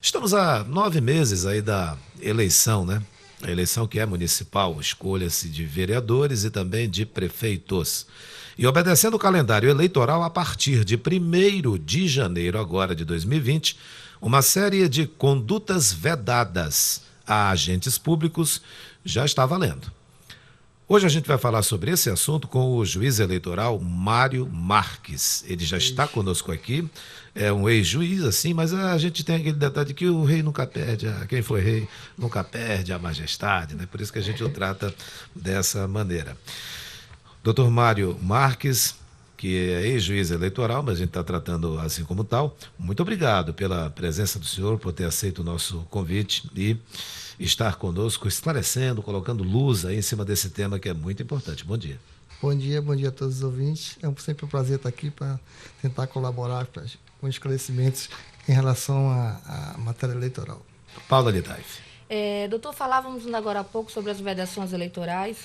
Estamos há 9 meses aí da eleição, né? A eleição que é municipal, escolha-se de vereadores e também de prefeitos. E obedecendo o calendário eleitoral, a partir de 1º de janeiro agora de 2020, uma série de condutas vedadas a agentes públicos já está valendo. Hoje a gente vai falar sobre esse assunto com o juiz eleitoral Mário Marques. Ele já está conosco aqui, é um ex-juiz, assim, mas a gente tem aquele detalhe de que o rei nunca perde, quem foi rei nunca perde a majestade, né? Por isso que a gente o trata dessa maneira. Doutor Mário Marques, que é ex-juiz eleitoral, mas a gente está tratando assim como tal, muito obrigado pela presença do senhor, por ter aceito o nosso convite e estar conosco, esclarecendo, colocando luz aí em cima desse tema que é muito importante. Bom dia. Bom dia a todos os ouvintes. É sempre um prazer estar aqui para tentar colaborar com esclarecimentos em relação à matéria eleitoral. Paula Litaif. Doutor, falávamos agora há pouco sobre as vedações eleitorais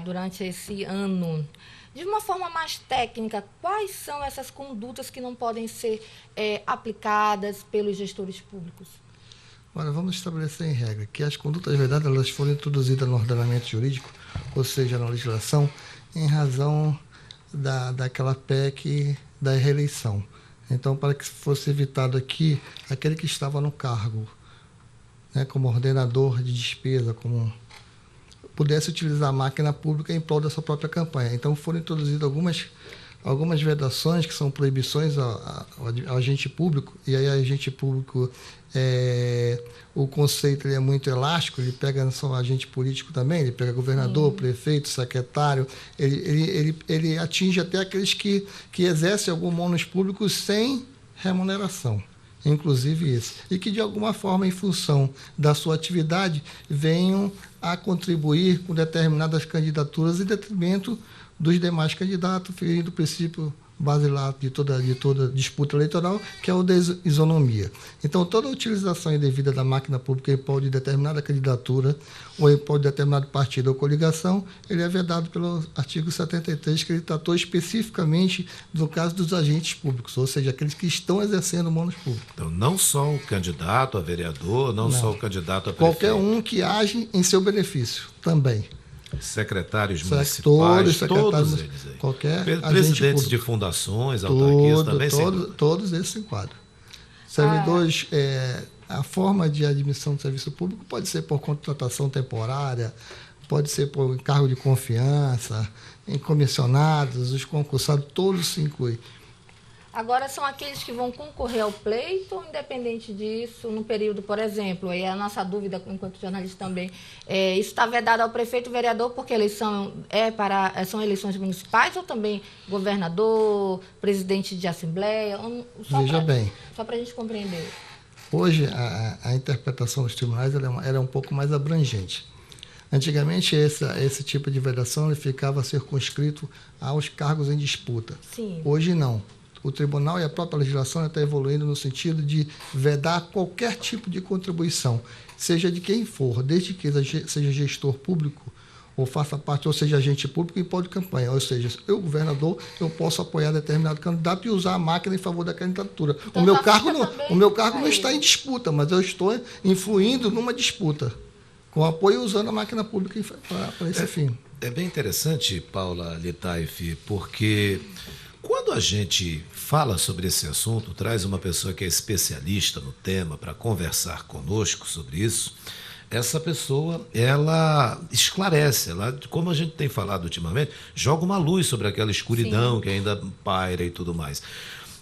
durante esse ano. De uma forma mais técnica, quais são essas condutas que não podem ser aplicadas pelos gestores públicos? Agora, vamos estabelecer em regra que as condutas vedadas elas foram introduzidas no ordenamento jurídico, ou seja, na legislação, em razão daquela PEC da reeleição. Então, para que fosse evitado aqui, aquele que estava no cargo, né, como ordenador de despesa, como pudesse utilizar a máquina pública em prol da sua própria campanha. Então, foram introduzidas algumas vedações, que são proibições ao agente público, e aí agente público, o conceito ele é muito elástico, ele pega não só agente político também, ele pega governador, prefeito, secretário, ele atinge até aqueles que exercem algum ônus público sem remuneração, inclusive esse, e que de alguma forma, em função da sua atividade, venham a contribuir com determinadas candidaturas em detrimento dos demais candidatos, ferindo o princípio basilar de toda disputa eleitoral, que é o da isonomia. Então, toda a utilização indevida da máquina pública em prol de determinada candidatura ou em prol de determinado partido ou coligação, ele é vedado pelo artigo 73, que ele tratou especificamente do caso dos agentes públicos, ou seja, aqueles que estão exercendo o ônus público. Então, não só o candidato a vereador, não só o candidato a prefeito. Qualquer um que age em seu benefício também. Secretários municipais, todos eles aí. Qualquer presidentes de fundações, autarquias também. Todos esses se enquadram. Servidores, a forma de admissão do serviço público pode ser por contratação temporária, pode ser por encargo de confiança, em comissionados, os concursados, todos se incluem. Agora, são aqueles que vão concorrer ao pleito, ou independente disso, no período, por exemplo, aí a nossa dúvida, enquanto jornalista também, isso está vedado ao prefeito e vereador, porque a eleição são eleições municipais, ou também governador, presidente de assembleia? Veja bem. Só para a gente compreender. Hoje, a interpretação dos tribunais ela é um pouco mais abrangente. Antigamente, esse tipo de vedação ele ficava circunscrito aos cargos em disputa. Sim. Hoje, não. O tribunal e a própria legislação está evoluindo no sentido de vedar qualquer tipo de contribuição, seja de quem for, desde que seja gestor público, ou faça parte, ou seja agente público em prol de campanha. Ou seja, eu, governador, eu posso apoiar determinado candidato e usar a máquina em favor da candidatura. Então, o meu cargo não está em disputa, mas eu estou influindo numa disputa, com apoio usando a máquina pública para esse fim. É bem interessante, Paula Litaif, porque quando a gente fala sobre esse assunto, traz uma pessoa que é especialista no tema para conversar conosco sobre isso, essa pessoa, ela esclarece, ela, como a gente tem falado ultimamente, joga uma luz sobre aquela escuridão que ainda paira e tudo mais.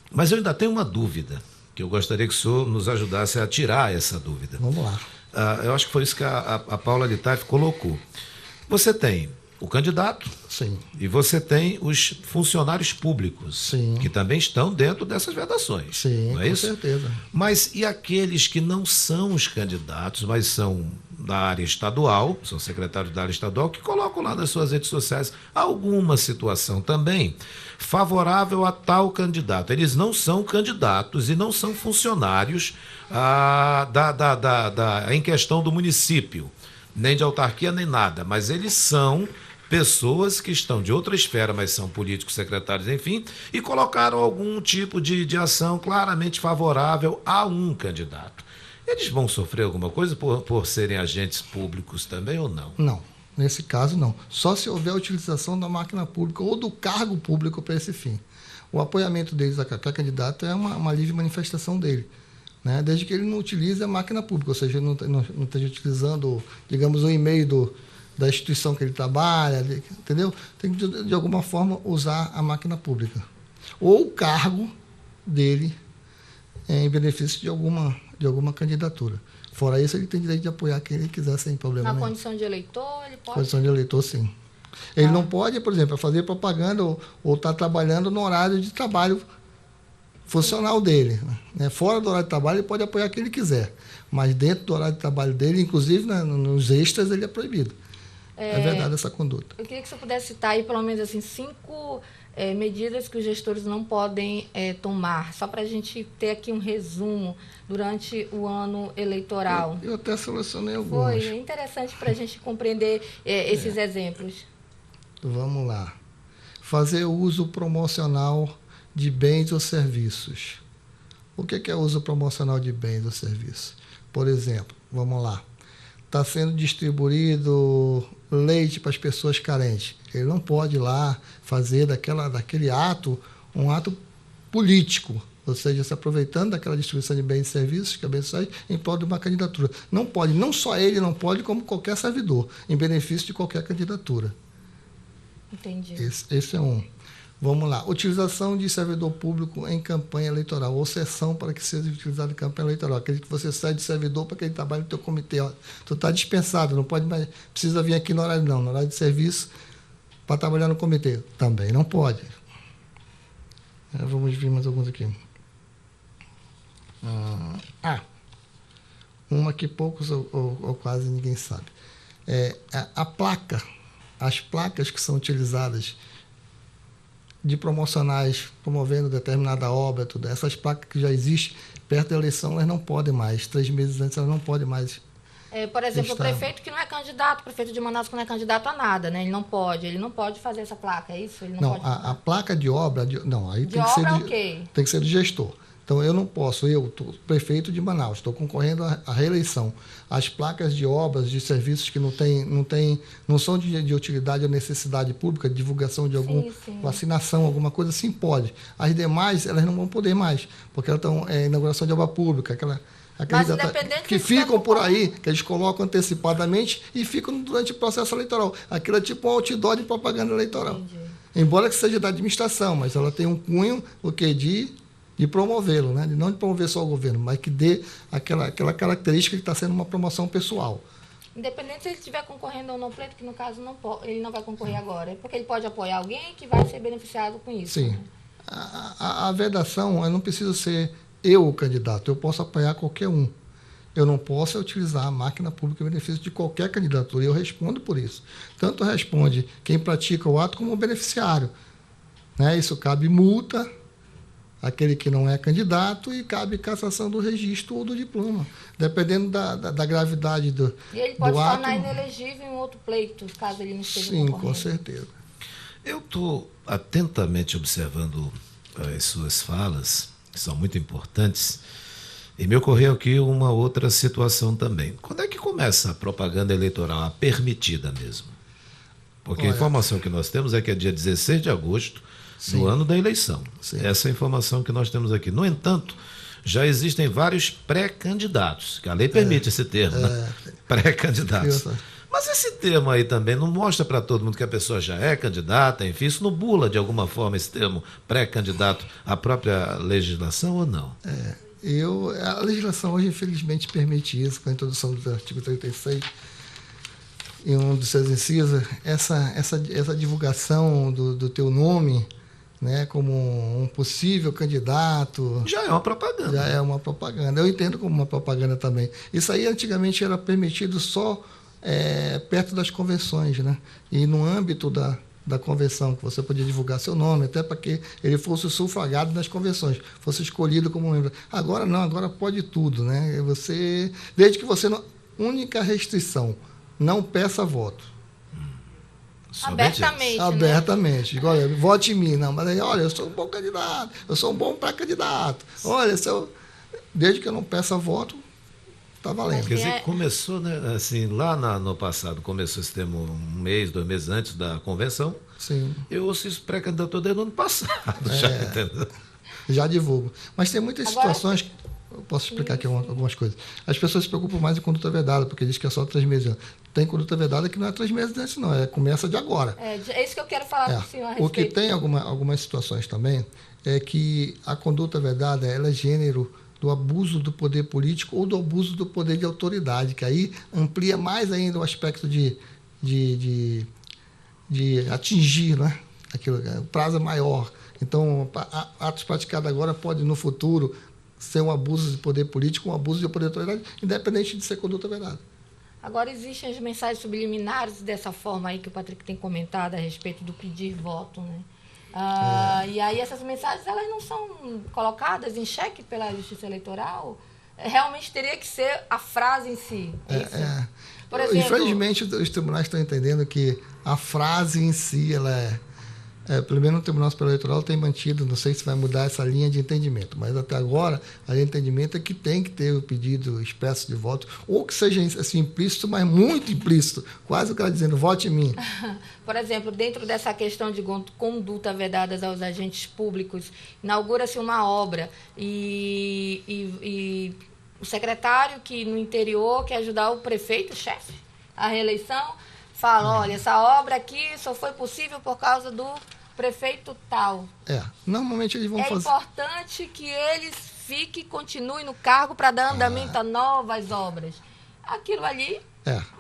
Mas eu ainda tenho uma dúvida, que eu gostaria que o senhor nos ajudasse a tirar essa dúvida. Vamos lá. Eu acho que foi isso que a Paula Litaif colocou. Você tem o candidato. Sim. E você tem os funcionários públicos. Sim. Que também estão dentro dessas vedações. Sim, não é com isso? certeza. Mas e aqueles que não são os candidatos, mas são da área estadual, são secretários da área estadual, que colocam lá nas suas redes sociais alguma situação também favorável a tal candidato. Eles não são candidatos e não são funcionários em questão do município, nem de autarquia, nem nada, mas eles são pessoas que estão de outra esfera, mas são políticos, secretários, enfim, e colocaram algum tipo de ação claramente favorável a um candidato. Eles vão sofrer alguma coisa por serem agentes públicos também ou não? Não, nesse caso não. Só se houver a utilização da máquina pública ou do cargo público para esse fim. O apoiamento deles a qualquer candidato é uma livre manifestação dele, né? Desde que ele não utilize a máquina pública, ou seja, não esteja utilizando, digamos, o e-mail da instituição que ele trabalha, entendeu? Tem que, de alguma forma, usar a máquina pública. Ou o cargo dele em benefício de alguma candidatura. Fora isso, ele tem direito de apoiar quem ele quiser, sem problema nenhum. Na condição de eleitor, ele pode? Condição de eleitor, sim. Ele não pode, por exemplo, fazer propaganda ou estar trabalhando no horário de trabalho funcional dele, né? Fora do horário de trabalho, ele pode apoiar quem ele quiser. Mas dentro do horário de trabalho dele, inclusive, né, nos extras, ele é proibido. É verdade essa conduta. Eu queria que você pudesse citar aí, pelo menos, assim, 5 medidas que os gestores não podem tomar, só para a gente ter aqui um resumo durante o ano eleitoral. Eu até selecionei algumas. Foi interessante para a gente compreender esses exemplos. Vamos lá. Fazer uso promocional de bens ou serviços. O que é uso promocional de bens ou serviços? Por exemplo, vamos lá. Está sendo distribuído leite para as pessoas carentes. Ele não pode ir lá fazer daquele ato um ato político, ou seja, se aproveitando daquela distribuição de bens e serviços que a mensagem em prol de uma candidatura. Não pode, não só ele não pode, como qualquer servidor, em benefício de qualquer candidatura. Entendi. Esse é um. Vamos lá. Utilização de servidor público em campanha eleitoral, ou sessão para que seja utilizado em campanha eleitoral. Aquele que você sai de servidor para que ele trabalhe no teu comitê. Ó, tu está dispensado, não pode mais, precisa vir aqui no horário não, no horário de serviço para trabalhar no comitê. Também não pode. Vamos ver mais alguns aqui. Uma que poucos ou quase ninguém sabe. A placa, as placas que são utilizadas de promocionais promovendo determinada obra, tudo. Essas placas que já existem perto da eleição, elas não podem mais. 3 meses antes, elas não podem mais. Por exemplo, o prefeito que não é candidato, o prefeito de Manaus que não é candidato a nada, né? Ele não pode fazer essa placa, é isso? Ele não pode a placa de obra, não, aí de tem obra que ser okay. Tem que ser do gestor. Então, eu não posso, prefeito de Manaus, estou concorrendo à reeleição. As placas de obras, de serviços que não são de utilidade ou necessidade pública, de divulgação de alguma vacinação, alguma coisa assim, pode. As demais, elas não vão poder mais, porque elas estão inauguração de obra pública, aqueles que ficam por aí, que eles colocam antecipadamente e ficam durante o processo eleitoral. Aquilo é tipo um outdoor de propaganda eleitoral. Entendi. Embora que seja da administração, mas ela tem um cunho de promovê-lo, né? De não de promover só o governo, mas que dê aquela característica que está sendo uma promoção pessoal. Independente se ele estiver concorrendo ou não pleito, que no caso ele não vai concorrer agora, é porque ele pode apoiar alguém que vai ser beneficiado com isso. Sim. Né? A vedação, eu não preciso ser eu o candidato, eu posso apoiar qualquer um. Eu não posso utilizar a máquina pública em benefício de qualquer candidatura, e eu respondo por isso. Tanto responde quem pratica o ato como o beneficiário, né? Isso cabe multa, aquele que não é candidato, e cabe cassação do registro ou do diploma, dependendo da gravidade do ato. E ele pode se tornar inelegível em outro pleito, caso ele não esteja concorrendo. Sim, com certeza. Eu estou atentamente observando as suas falas, que são muito importantes, e me ocorreu aqui uma outra situação também. Quando é que começa a propaganda eleitoral, a permitida mesmo? Porque a informação que nós temos é que é dia 16 de agosto, no ano da eleição. Sim. Essa é a informação que nós temos aqui. No entanto, já existem vários pré-candidatos, que a lei permite esse termo, né? Pré-candidatos. Mas esse termo aí também não mostra para todo mundo que a pessoa já é candidata, enfim, isso não bula de alguma forma esse termo pré-candidato à própria legislação ou não? A legislação hoje, infelizmente, permite isso, com a introdução do artigo 36, em um dos seus incisos, essa divulgação do teu nome, né, como um possível candidato. Já é uma propaganda. Já é uma propaganda. Eu entendo como uma propaganda também. Isso aí antigamente era permitido só perto das convenções, né? E no âmbito da convenção, que você podia divulgar seu nome, até para que ele fosse sufragado nas convenções, fosse escolhido como membro. Agora não, agora pode tudo, né? Desde que você não. Única restrição, não peça voto. Abertamente, né? Abertamente. Olha, vote em mim. Não, mas aí, olha, eu sou um bom candidato, eu sou um bom pré-candidato. Olha, desde que eu não peça voto, está valendo. Quer dizer, começou, né, assim, lá no passado, começou esse termo 1 mês, 2 meses antes da convenção. Sim. Eu ouço isso pré-candidato desde o ano passado, já, entendeu? Já divulgo. Mas tem muitas situações. Eu posso explicar aqui algumas coisas. As pessoas se preocupam mais em conduta vedada, porque diz que é só 3 meses antes. Tem conduta vedada que não é 3 meses antes, não. Começa de agora. É isso que eu quero falar com o senhor a respeito. O que tem algumas situações também é que a conduta vedada ela é gênero do abuso do poder político ou do abuso do poder de autoridade, que aí amplia mais ainda o aspecto de atingir, né? Aquilo, o prazo é maior. Então, atos praticados agora podem, no futuro, ser um abuso de poder político, um abuso de poder de autoridade, independente de ser conduta vedada. Agora, existem as mensagens subliminares dessa forma aí que o Patrick tem comentado a respeito do pedir voto, né? E aí essas mensagens, elas não são colocadas em xeque pela Justiça Eleitoral? Realmente teria que ser a frase em si. Por exemplo, infelizmente, os tribunais estão entendendo que a frase em si, ela pelo menos no Tribunal Superior Eleitoral tem mantido, não sei se vai mudar essa linha de entendimento, mas até agora a linha de entendimento é que tem que ter o pedido expresso de voto, ou que seja assim, implícito, mas muito implícito, quase o cara dizendo, vote em mim. Por exemplo, dentro dessa questão de conduta vedadas aos agentes públicos, inaugura-se uma obra e o secretário que no interior quer ajudar o prefeito, o chefe, a reeleição, fala, olha, essa obra aqui só foi possível por causa do prefeito tal. Normalmente eles vão fazer... É importante que eles continuem no cargo para dar andamento a novas obras. Aquilo ali...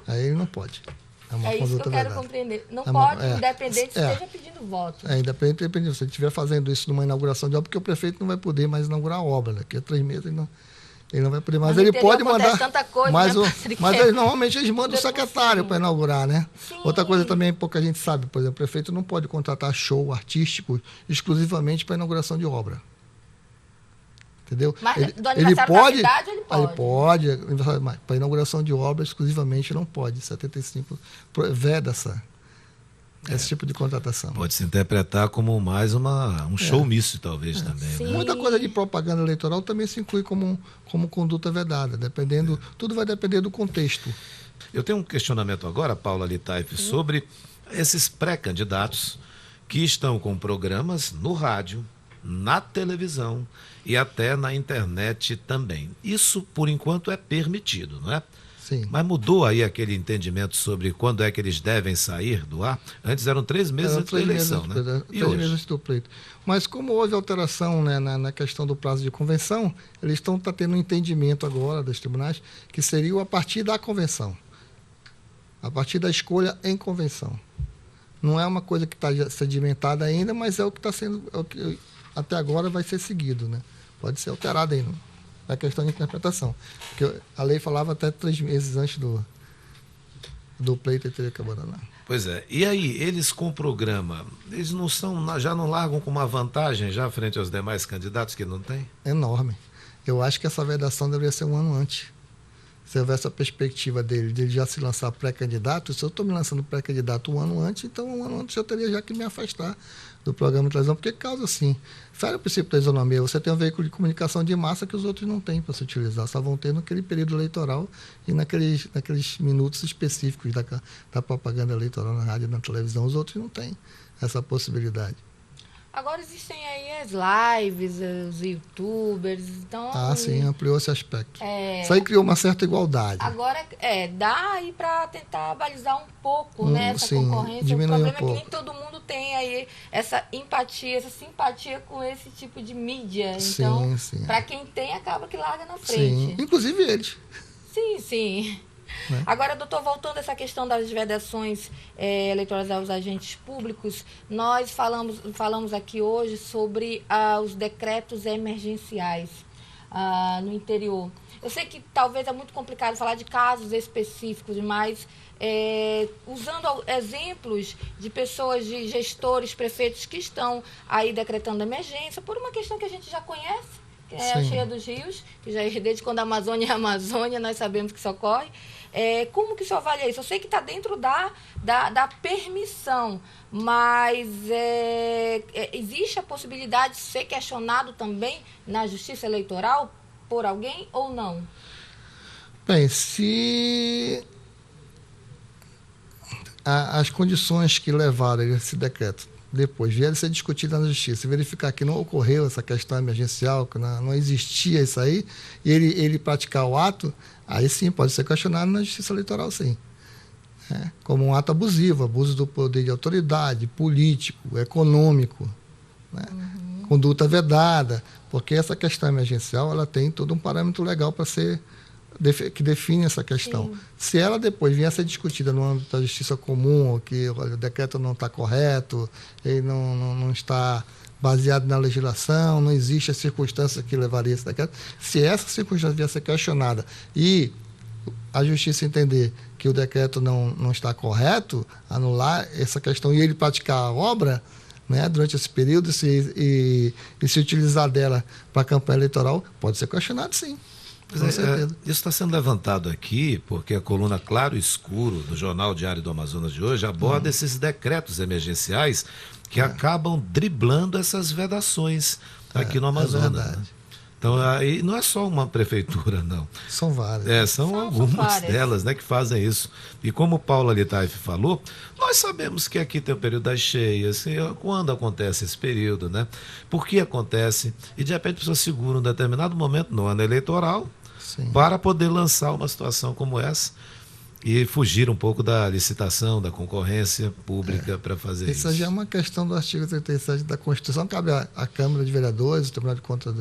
aí não pode. É isso que eu quero compreender. Não pode, independente se esteja pedindo voto. Independente. Se ele estiver fazendo isso numa inauguração de obra, porque o prefeito não vai poder mais inaugurar a obra, né? Daqui a 3 meses ele não vai poder mais. Ele pode mandar. Tanta coisa, mas normalmente eles mandam o secretário para inaugurar, né? Sim. Outra coisa também pouca gente sabe, por exemplo, o prefeito não pode contratar show artístico exclusivamente para inauguração de obra. Entendeu? Mas do aniversário da cidade ele pode. Ele pode, mas para inauguração de obra exclusivamente não pode. 75 veda esse tipo de contratação. Pode se interpretar como mais um showmício, talvez, também. Né? Muita coisa de propaganda eleitoral também se inclui como conduta vedada, dependendo, tudo vai depender do contexto. Eu tenho um questionamento agora, Paula Litaif, sobre esses pré-candidatos que estão com programas no rádio, na televisão e até na internet também. Isso, por enquanto, é permitido, não é? Sim. Mas mudou aí aquele entendimento sobre quando é que eles devem sair do ar? Antes eram 3 meses antes da eleição, né? 3 meses antes do pleito. Mas como houve alteração, né, na questão do prazo de convenção, eles estão tendo um entendimento agora dos tribunais que seria a partir da convenção. A partir da escolha em convenção. Não é uma coisa que está sedimentada ainda, mas é o que está sendo... até agora vai ser seguido, né? Pode ser alterado ainda. É questão de interpretação. Porque a lei falava até 3 meses antes do pleito ele teria que abandonar. Pois é. E aí, eles com o programa, eles já não largam com uma vantagem já frente aos demais candidatos que não têm? Enorme. Eu acho que essa vedação deveria ser 1 ano antes. Se houvesse a perspectiva dele já se lançar pré-candidato, se eu estou me lançando pré-candidato 1 ano antes, então 1 ano antes eu teria já que me afastar do programa de televisão, porque causa assim. Fere o princípio da isonomia. Você tem um veículo de comunicação de massa que os outros não têm para se utilizar, só vão ter naquele período eleitoral e naqueles minutos específicos da propaganda eleitoral na rádio e na televisão. Os outros não têm essa possibilidade. Agora existem aí as lives, os youtubers, então... Sim, ampliou esse aspecto. Isso aí criou uma certa igualdade. Agora, dá aí para tentar balizar um pouco, né, essa concorrência. Diminuir o problema um pouco. É que nem todo mundo tem aí essa empatia, essa simpatia com esse tipo de mídia. Então, para quem tem, acaba que larga na frente. Sim, inclusive eles. Sim. Agora, doutor, voltando a essa questão das vedações eleitorais aos agentes públicos, nós falamos aqui hoje sobre os decretos emergenciais no interior. Eu sei que talvez é muito complicado falar de casos específicos, mas usando exemplos de pessoas, de gestores, prefeitos que estão aí decretando emergência, por uma questão que a gente já conhece, que é a cheia dos rios, que já desde quando a Amazônia é a Amazônia, nós sabemos que isso ocorre. Como que o senhor avalia isso? Eu sei que está dentro da permissão, mas existe a possibilidade de ser questionado também na Justiça Eleitoral por alguém ou não? Bem, se as condições que levaram esse decreto depois vierem ser discutidas na Justiça, verificar que não ocorreu essa questão emergencial, que não existia isso aí, e ele praticar o ato, aí sim pode ser questionado na Justiça Eleitoral, sim. Como um ato abusivo, abuso do poder de autoridade, político, econômico, né? Conduta vedada, porque essa questão emergencial ela tem todo um parâmetro legal para ser que define essa questão. Sim. Se ela depois vier a ser discutida no âmbito da justiça comum, que o decreto não está correto, ele não está baseado na legislação, não existe a circunstância que levaria esse decreto, se essa circunstância vier a ser questionada e a justiça entender que o decreto não está correto, anular essa questão e ele praticar a obra, né, durante esse período e se utilizar dela para a campanha eleitoral, pode ser questionado, sim. Isso está sendo levantado aqui porque a coluna Claro e Escuro do Jornal Diário do Amazonas de hoje aborda esses decretos emergenciais que acabam driblando essas vedações aqui no Amazonas. Né? Então, aí não é só uma prefeitura, não. São várias. São algumas delas, né, que fazem isso. E como o Paulo Alitaif falou, nós sabemos que aqui tem o período das cheias, quando acontece esse período, né? Por que acontece? E de repente a pessoa segura um determinado momento no ano eleitoral, sim, para poder lançar uma situação como essa e fugir um pouco da licitação, da concorrência pública para fazer isso. Isso já é uma questão do artigo 37 da Constituição, cabe à Câmara de Vereadores, o Tribunal de Contas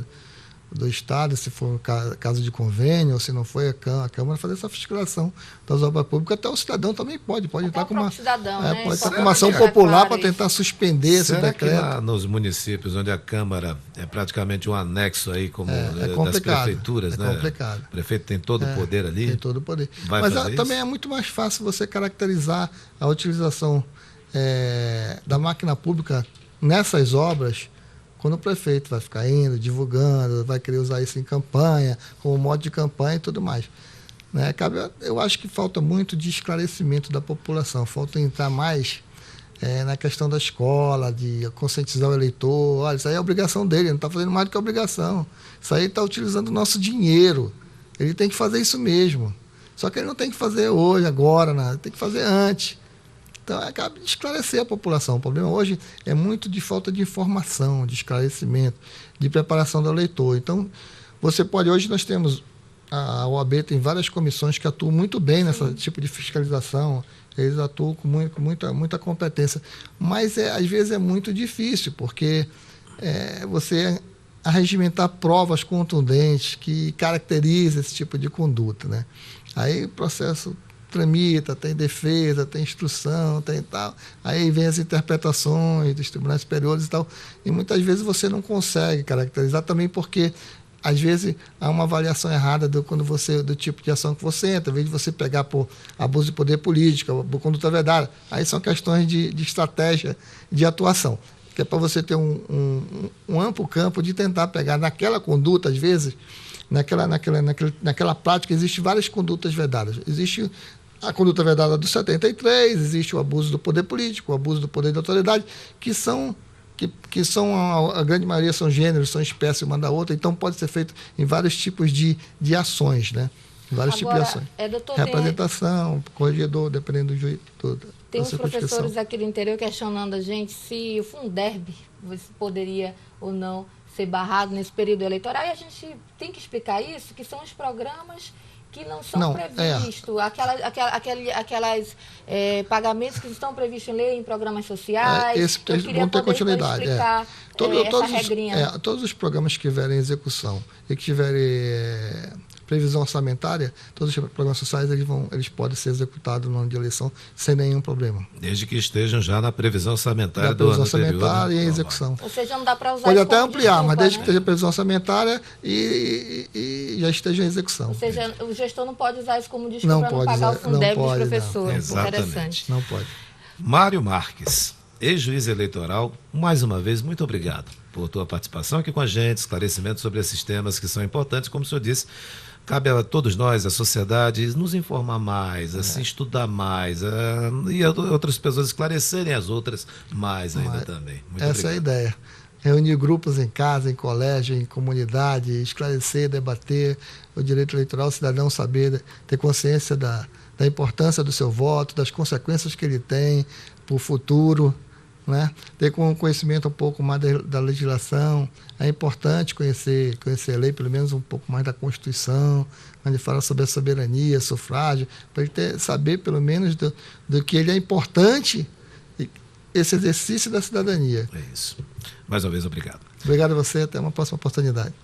do Estado, se for caso de convênio, ou se não foi a Câmara, fazer essa fiscalização das obras públicas. Até o cidadão também pode entrar com uma, pode estar com uma ação popular para tentar suspender esse decreto. Que nos municípios onde a Câmara é praticamente um anexo aí, como das prefeituras, né? Complicado. O prefeito tem todo o poder ali. Tem todo o poder. Mas também é muito mais fácil você caracterizar a utilização da máquina pública nessas obras, quando o prefeito vai ficar indo, divulgando, vai querer usar isso em campanha, como modo de campanha e tudo mais. Né? Eu acho que falta muito de esclarecimento da população, falta entrar mais na questão da escola, de conscientizar o eleitor. Olha, isso aí é obrigação dele, não está fazendo mais do que obrigação. Isso aí está utilizando o nosso dinheiro. Ele tem que fazer isso mesmo. Só que ele não tem que fazer hoje, agora, ele tem que fazer antes. Então, acaba de esclarecer a população. O problema hoje é muito de falta de informação, de esclarecimento, de preparação do eleitor. Então, hoje nós temos, a OAB tem várias comissões que atuam muito bem nesse tipo de fiscalização, eles atuam com muita competência. Mas, às vezes, é muito difícil, porque você arregimentar provas contundentes que caracterizam esse tipo de conduta, né? Aí o processo tramita, tem defesa, tem instrução, tem tal. Aí vem as interpretações dos tribunais superiores e tal. E muitas vezes você não consegue caracterizar também porque, às vezes, há uma avaliação errada do tipo de ação que você entra. Em vez de você pegar por abuso de poder político, por conduta vedada. Aí são questões de estratégia de atuação. Que é para você ter um amplo campo de tentar pegar naquela conduta, às vezes, naquela prática, existem várias condutas vedadas. Existe a conduta vedada do 73, existe o abuso do poder político, o abuso do poder de autoridade, que são a grande maioria são gêneros, são espécies uma da outra, então pode ser feito em vários tipos de ações, né? Vários tipos de ações. Representação, corregedor, dependendo do juiz. Tem uns professores aqui do interior questionando a gente se o Funderb poderia ou não ser barrado nesse período eleitoral, e a gente tem que explicar isso, que são os programas que não são previstos, aquelas pagamentos que estão previstos em lei, em programas sociais. Vão ter continuidade. Essa regrinha. Todos os programas que tiverem execução e que tiverem previsão orçamentária, todos os programas sociais eles podem ser executados no ano de eleição sem nenhum problema. Desde que estejam já na previsão orçamentária do ano anterior. Orçamentária e a execução. Ou seja, não dá para usar. Pode até ampliar, mas desde que esteja previsão orçamentária e já esteja em execução. Ou seja, o gestor não pode usar isso como desculpa para não pagar o Fundeb dos professores. Exatamente. Não pode. Mário Marques, ex-juiz eleitoral, mais uma vez, muito obrigado por tua participação aqui com a gente, esclarecimento sobre esses temas que são importantes, como o senhor disse, cabe a todos nós, a sociedade, nos informar mais, assim, estudar mais, e outras pessoas esclarecerem as outras mais ainda também. Muito Essa obrigado. é a ideia. Reunir grupos em casa, em colégio, em comunidade, esclarecer, debater o direito eleitoral, o cidadão saber, ter consciência da importância do seu voto, das consequências que ele tem para o futuro, né? Ter conhecimento um pouco mais da legislação. É importante conhecer a lei, pelo menos um pouco mais da Constituição, onde fala sobre a soberania, sufrágio, para ele saber pelo menos do que ele é importante, esse exercício da cidadania. É isso. Mais uma vez, obrigado. Obrigado a você, até uma próxima oportunidade.